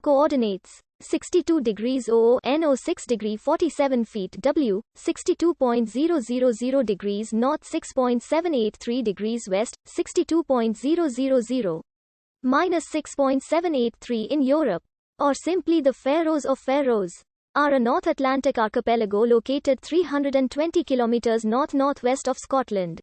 Coordinates: 62 degrees 00 N 06 degree 47 feet W, 62.000 degrees north 6.783 degrees west, 62.000 minus 6.783 in Europe. Or simply the Faroes or Faroes are a North Atlantic archipelago located 320 kilometers north-northwest of Scotland,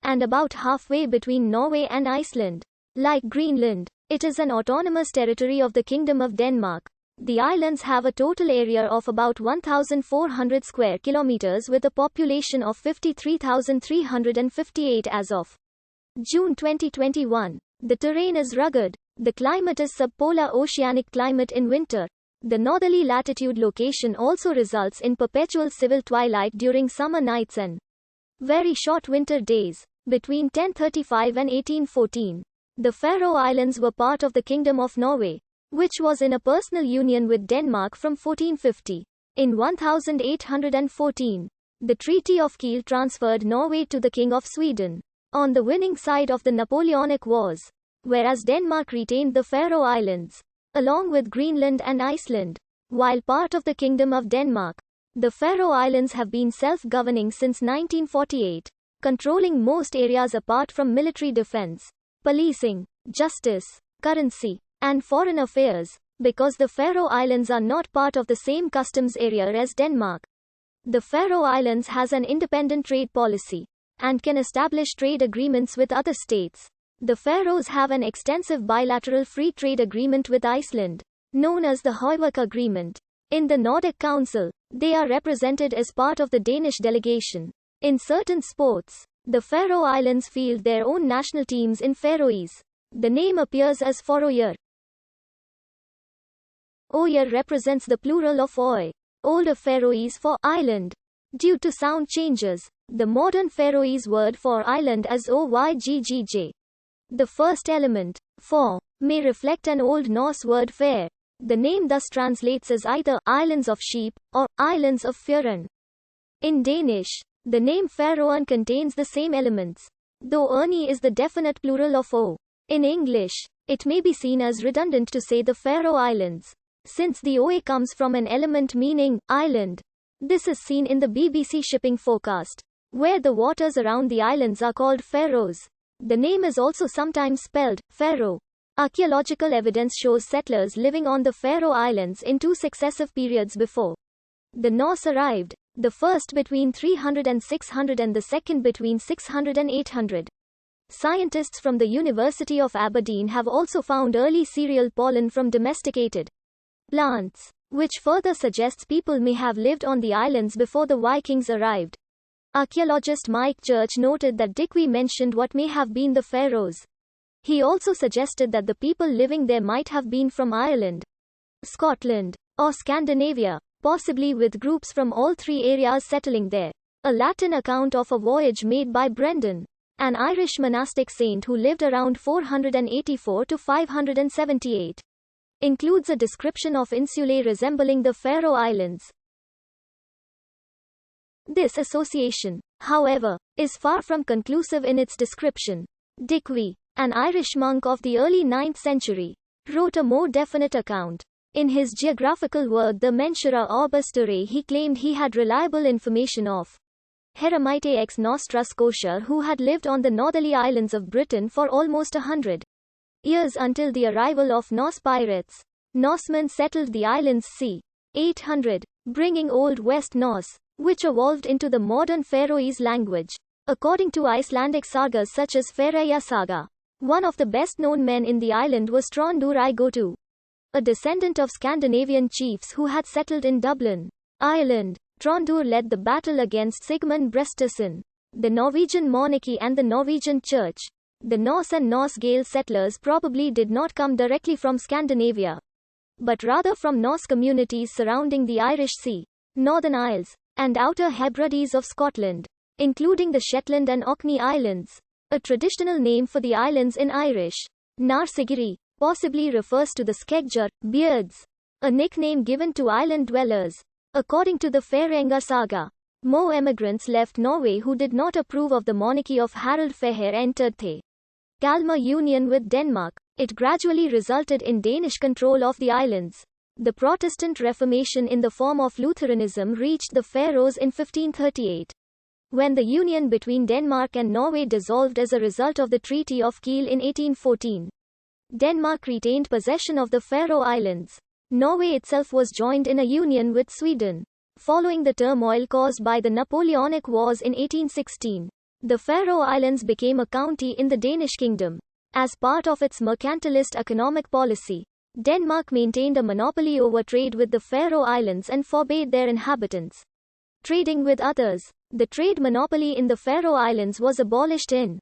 and about halfway between Norway and Iceland. Like Greenland, it is an autonomous territory of the Kingdom of Denmark. The islands have a total area of about 1,400 square kilometers with a population of 53,358 as of June 2021. The terrain is rugged. The climate is subpolar oceanic climate in winter. The northerly latitude location also results in perpetual civil twilight during summer nights and very short winter days. Between 1035 and 1814, the Faroe Islands were part of the Kingdom of Norway, which was in a personal union with Denmark from 1450. In 1814, the Treaty of Kiel transferred Norway to the King of Sweden, on the winning side of the Napoleonic Wars, whereas Denmark retained the Faroe Islands, along with Greenland and Iceland. While part of the Kingdom of Denmark, the Faroe Islands have been self-governing since 1948, controlling most areas apart from military defense, policing, justice, currency, and foreign affairs. Because the Faroe Islands are not part of the same customs area as Denmark, the Faroe Islands has an independent trade policy and can establish trade agreements with other states. The Faroes have an extensive bilateral free trade agreement with Iceland, known as the Høyvik Agreement. In the Nordic Council, they are represented as part of the Danish delegation. In certain sports, the Faroe Islands field their own national teams in Faroese. The name appears as Faroeyjar. Oyjar represents the plural of Oy, older Faroese for island. Due to sound changes, the modern Faroese word for island is Oyggj. The first element, for, may reflect an Old Norse word fair. The name thus translates as either Islands of Sheep or Islands of Fjorden. In Danish, the name Faroen contains the same elements, though Erni is the definite plural of O. In English, it may be seen as redundant to say the Faroe Islands, since the OA comes from an element meaning island. This is seen in the BBC shipping forecast, where the waters around the islands are called Faroes. The name is also sometimes spelled Faroe. Archaeological evidence shows settlers living on the Faroe Islands in two successive periods before the Norse arrived, the first between 300 and 600 and the second between 600 and 800. Scientists from the University of Aberdeen have also found early cereal pollen from domesticated plants, which further suggests people may have lived on the islands before the Vikings arrived. Archaeologist Mike Church noted that Dickwey mentioned what may have been the Faroes. He also suggested that the people living there might have been from Ireland, Scotland, or Scandinavia, possibly with groups from all three areas settling there. A Latin account of a voyage made by Brendan, an Irish monastic saint who lived around 484 to 578, includes a description of insulae resembling the Faroe Islands. This association, however, is far from conclusive in its description. Dickwey, an Irish monk of the early 9th century, wrote a more definite account. In his geographical work The Mensura Orbis Terrae, he claimed he had reliable information of Heremite ex Nostra Scotia who had lived on the northerly islands of Britain for almost 100 years until the arrival of Norse pirates. Norsemen settled the islands c. 800, bringing Old West Norse, which evolved into the modern Faroese language. According to Icelandic sagas such as Freyja saga, one of the best-known men in the island was Tróndur I Gotu, a descendant of Scandinavian chiefs who had settled in Dublin, Ireland. Tróndur led the battle against Sigmund Brestesson, the Norwegian monarchy and the Norwegian church. The Norse and Norse Gael settlers probably did not come directly from Scandinavia, but rather from Norse communities surrounding the Irish Sea, Northern Isles, and Outer Hebrides of Scotland, including the Shetland and Orkney Islands. A traditional name for the islands in Irish, Narsigiri, possibly refers to the Skeggjar, beards, a nickname given to island dwellers. According to the Faereyingar saga, more emigrants left Norway who did not approve of the monarchy of Harald Fairhair entered the Kalmar Union with Denmark. It gradually resulted in Danish control of the islands. The Protestant Reformation in the form of Lutheranism reached the Faroes in 1538. When the union between Denmark and Norway dissolved as a result of the Treaty of Kiel in 1814, Denmark retained possession of the Faroe Islands. Norway itself was joined in a union with Sweden. Following the turmoil caused by the Napoleonic Wars in 1816, the Faroe Islands became a county in the Danish kingdom. As part of its mercantilist economic policy, Denmark maintained a monopoly over trade with the Faroe Islands and forbade their inhabitants trading with others. The trade monopoly in the Faroe Islands was abolished in